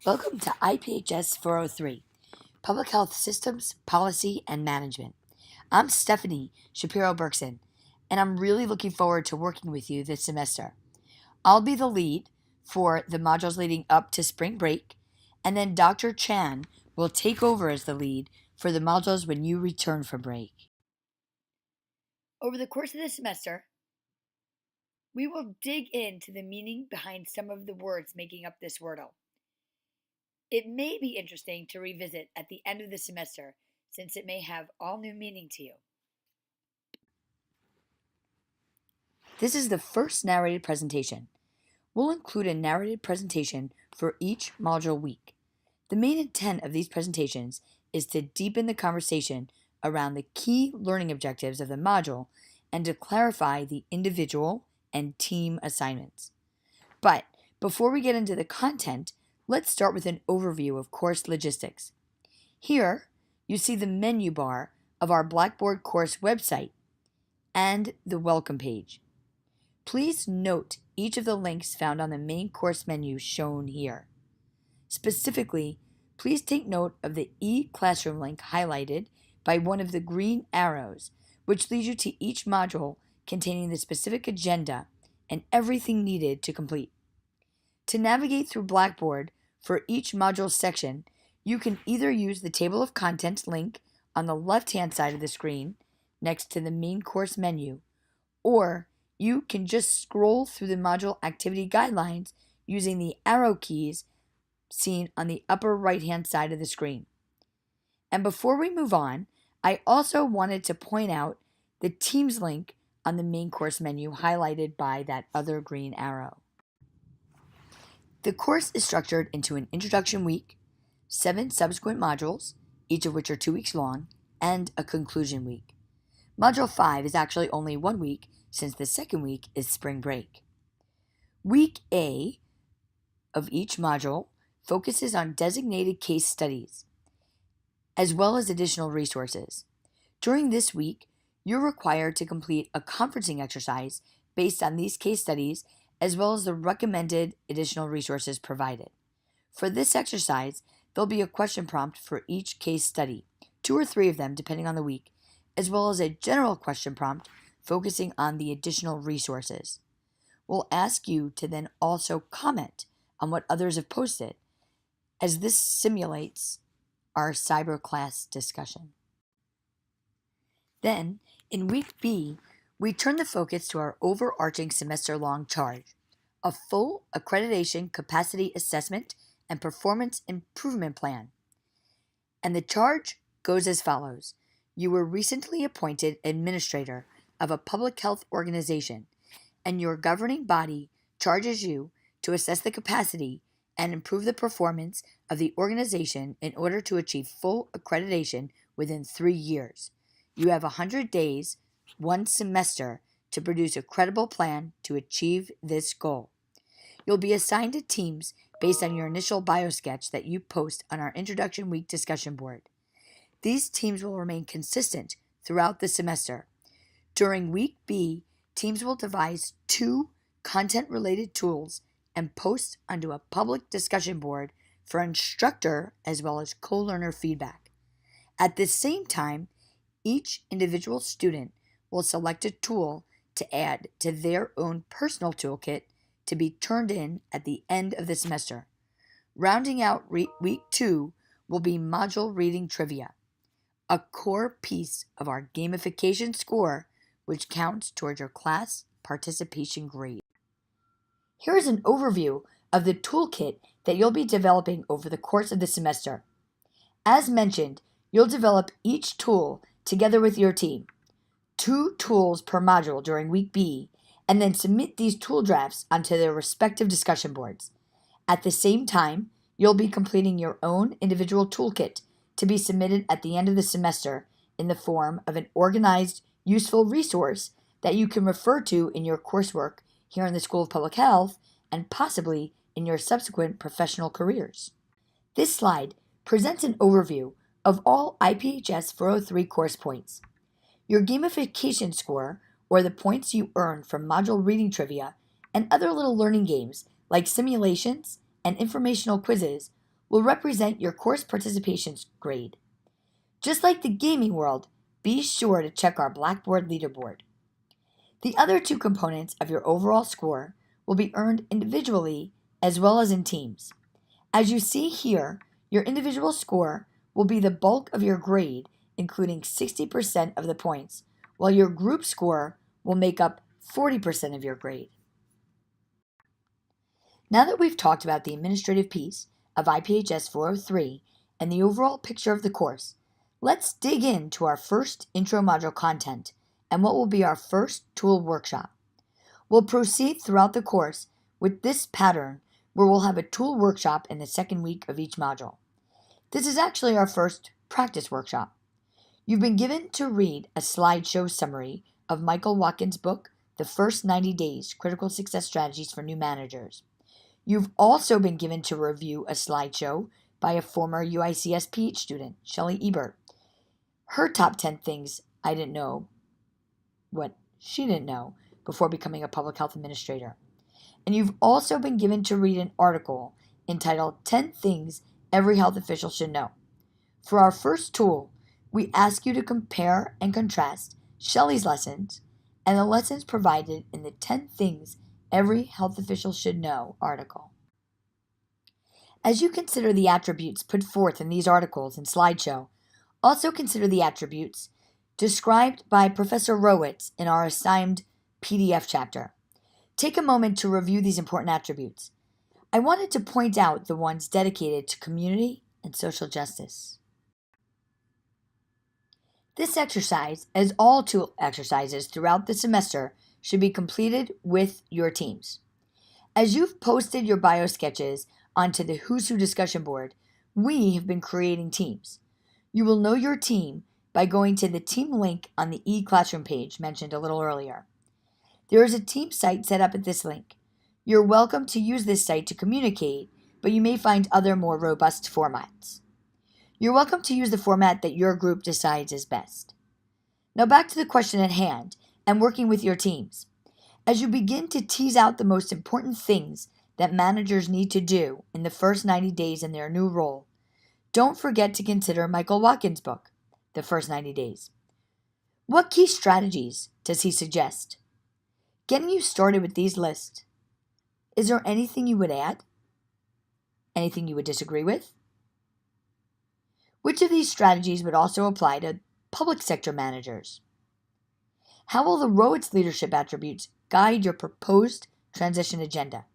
Welcome to IPHS 403, Public Health Systems, Policy, and Management. I'm Stephanie Shapiro-Berkson, and I'm really looking forward to working with you this semester. I'll be the lead for the modules leading up to spring break, and then Dr. Chan will take over as the lead for the modules when you return from break. Over the course of this semester, we will dig into the meaning behind some of the words making up this wordle. It may be interesting to revisit at the end of the semester since it may have all new meaning to you. This is the first narrated presentation. We'll include a narrated presentation for each module week. The main intent of these presentations is to deepen the conversation around the key learning objectives of the module and to clarify the individual and team assignments. But before we get into the content, let's start with an overview of course logistics. Here, you see the menu bar of our Blackboard course website and the welcome page. Please note each of the links found on the main course menu shown here. Specifically, please take note of the e-classroom link highlighted by one of the green arrows, which leads you to each module containing the specific agenda and everything needed to complete. To navigate through Blackboard for each module section, you can either use the table of contents link on the left-hand side of the screen next to the main course menu, or you can just scroll through the module activity guidelines using the arrow keys seen on the upper right-hand side of the screen. And before we move on, I also wanted to point out the Teams link on the main course menu highlighted by that other green arrow. The course is structured into an introduction week, 7 subsequent modules, each of which are 2 weeks long, and a conclusion week. Module 5 is actually only 1 week since the second week is spring break. Week A of each module focuses on designated case studies, as well as additional resources. During this week, you're required to complete a conferencing exercise based on these case studies as well as the recommended additional resources provided. For this exercise, there'll be a question prompt for each case study, 2 or 3 of them depending on the week, as well as a general question prompt focusing on the additional resources. We'll ask you to then also comment on what others have posted, as this simulates our cyber class discussion. Then, in week B, we turn the focus to our overarching semester-long charge, a full accreditation capacity assessment and performance improvement plan. And the charge goes as follows. You were recently appointed administrator of a public health organization, and your governing body charges you to assess the capacity and improve the performance of the organization in order to achieve full accreditation within 3 years. You have 100 days, 1 semester, to produce a credible plan to achieve this goal. You'll be assigned to teams based on your initial biosketch that you post on our Introduction Week discussion board. These teams will remain consistent throughout the semester. During Week B, teams will devise 2 content-related tools and post onto a public discussion board for instructor as well as co-learner feedback. At the same time, each individual student will select a tool to add to their own personal toolkit to be turned in at the end of the semester. Rounding out week 2 will be module reading trivia, a core piece of our gamification score which counts towards your class participation grade. Here is an overview of the toolkit that you'll be developing over the course of the semester. As mentioned, you'll develop each tool together with your team, 2 tools per module during week B, and then submit these tool drafts onto their respective discussion boards. At the same time, you'll be completing your own individual toolkit to be submitted at the end of the semester in the form of an organized, useful resource that you can refer to in your coursework here in the School of Public Health and possibly in your subsequent professional careers. This slide presents an overview of all IPHS 403 course points. Your gamification score, or the points you earn from module reading trivia and other little learning games like simulations and informational quizzes, will represent your course participation grade. Just like the gaming world, be sure to check our Blackboard leaderboard. The other two components of your overall score will be earned individually as well as in teams. As you see here, your individual score will be the bulk of your grade, including 60% of the points, while your group score will make up 40% of your grade. Now that we've talked about the administrative piece of IPHS 403 and the overall picture of the course, let's dig into our first intro module content and what will be our first tool workshop. We'll proceed throughout the course with this pattern where we'll have a tool workshop in the second week of each module. This is actually our first practice workshop. You've been given to read a slideshow summary of Michael Watkins' book, The First 90 Days, Critical Success Strategies for New Managers. You've also been given to review a slideshow by a former UICS PH student, Shelley Ebert. Her top 10 things I didn't know what she didn't know before becoming a public health administrator. And you've also been given to read an article entitled 10 Things Every Health Official Should Know. For our first tool, we ask you to compare and contrast Shelley's lessons and the lessons provided in the 10 Things Every Health Official Should Know article. As you consider the attributes put forth in these articles and slideshow, also consider the attributes described by Professor Rowitz in our assigned PDF chapter. Take a moment to review these important attributes. I wanted to point out the ones dedicated to community and social justice. This exercise, as all tool exercises throughout the semester, should be completed with your teams. As you've posted your bio sketches onto the Who's Who discussion board, we have been creating teams. You will know your team by going to the team link on the eClassroom page mentioned a little earlier. There is a team site set up at this link. You're welcome to use this site to communicate, but you may find other more robust formats. You're welcome to use the format that your group decides is best. Now back to the question at hand and working with your teams. As you begin to tease out the most important things that managers need to do in the first 90 days in their new role, don't forget to consider Michael Watkins' book, The First 90 Days. What key strategies does he suggest? Getting you started with these lists, is there anything you would add? Anything you would disagree with? Which of these strategies would also apply to public sector managers? How will the Rowitz leadership attributes guide your proposed transition agenda?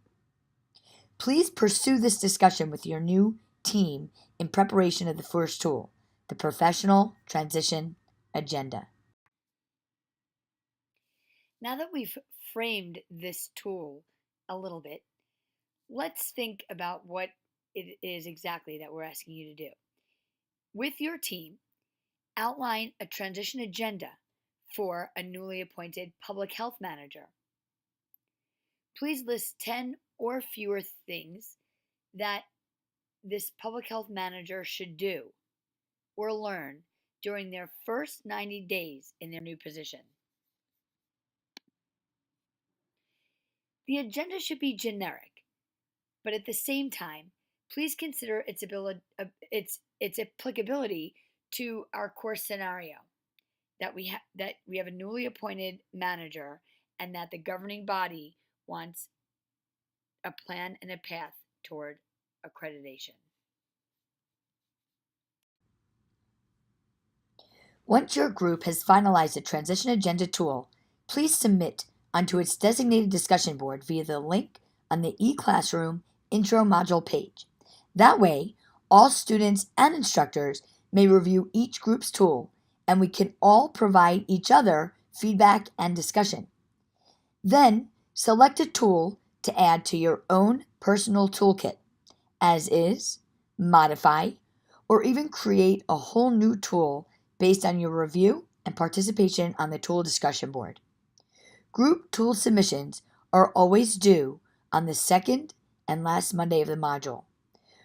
Please pursue this discussion with your new team in preparation of the first tool, the Professional Transition Agenda. Now that we've framed this tool a little bit, let's think about what it is exactly that we're asking you to do. With your team, outline a transition agenda for a newly appointed public health manager. Please list 10 or fewer things that this public health manager should do or learn during their first 90 days in their new position. The agenda should be generic, but at the same time, please consider its applicability to our course scenario, that we have a newly appointed manager and that the governing body wants a plan and a path toward accreditation. Once your group has finalized the transition agenda tool, please submit onto its designated discussion board via the link on the eClassroom intro module page. That way, all students and instructors may review each group's tool, and we can all provide each other feedback and discussion. Then, select a tool to add to your own personal toolkit, as is, modify, or even create a whole new tool based on your review and participation on the tool discussion board. Group tool submissions are always due on the second and last Monday of the module.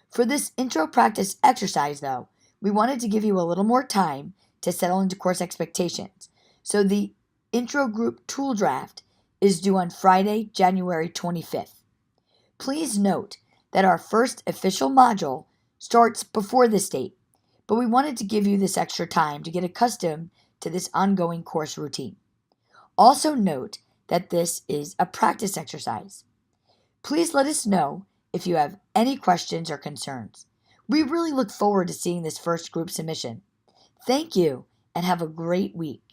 For this intro practice exercise, though, we wanted to give you a little more time to settle into course expectations. So the intro group tool draft is due on Friday, January 25th. Please note that our first official module starts before this date, but we wanted to give you this extra time to get accustomed to this ongoing course routine. Also note that this is a practice exercise. Please let us know if you have any questions or concerns. We really look forward to seeing this first group submission. Thank you and have a great week.